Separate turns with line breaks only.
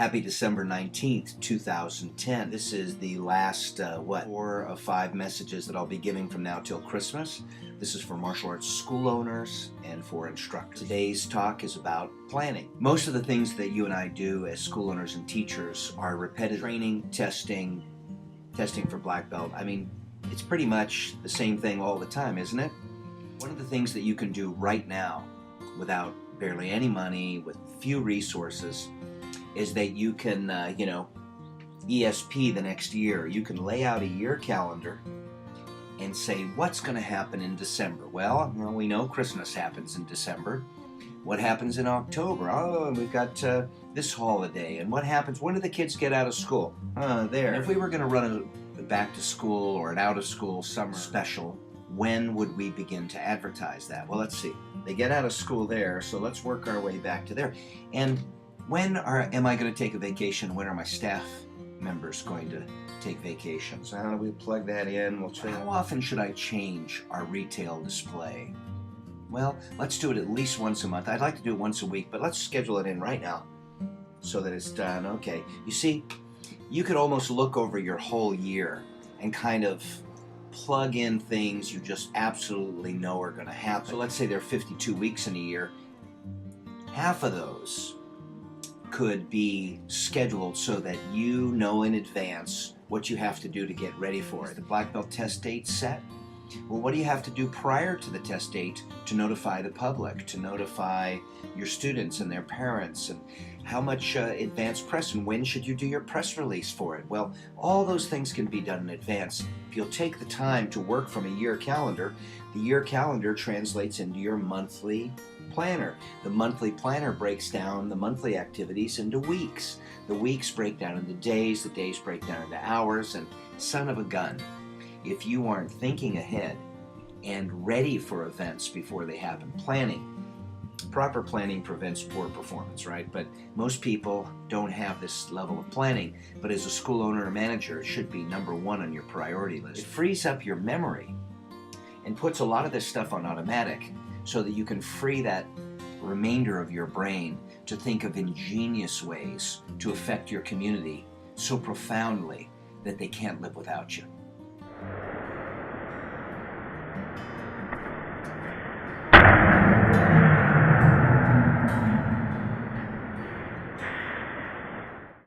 Happy December 19th, 2010. This is the last, 4 of 5 messages that I'll be giving from now till Christmas. This is for martial arts school owners and for instructors. Today's talk is about planning. Most of the things that you and I do as school owners and teachers are repetitive training, testing for black belt. I mean, it's pretty much the same thing all the time, isn't it? One of the things that you can do right now without barely any money, with few resources, is that you can, ESP the next year. You can lay out a year calendar and say, what's going to happen in December? Well, we know Christmas happens in December. What happens in October? Oh, we've got this holiday. And what happens? When do the kids get out of school? There. And if we were going to run a back to school or an out of school summer special, when would we begin to advertise that? Well, let's see. They get out of school there, so let's work our way back to there. And when am I going to take a vacation? When are my staff members going to take vacations? How do we plug that in? How often should I change our retail display? Well, let's do it at least once a month. I'd like to do it once a week, but let's schedule it in right now so that it's done. Okay. You see, you could almost look over your whole year and kind of plug in things you just absolutely know are going to happen. So let's say there are 52 weeks in a year. Half of those could be scheduled so that you know in advance what you have to do to get ready for it. The black belt test date set? Well, what do you have to do prior to the test date to notify the public, to notify your students and their parents, and how much advance press, and when should you do your press release for it? Well, all those things can be done in advance. If you'll take the time to work from a year calendar, the year calendar translates into your monthly planner. The monthly planner breaks down the monthly activities into weeks. The weeks break down into days, the days break down into hours, and son of a gun, if you aren't thinking ahead and ready for events before they happen, proper planning prevents poor performance, right? But most people don't have this level of planning. But as a school owner or manager, it should be number one on your priority list. It frees up your memory and puts a lot of this stuff on automatic so that you can free that remainder of your brain to think of ingenious ways to affect your community so profoundly that they can't live without you.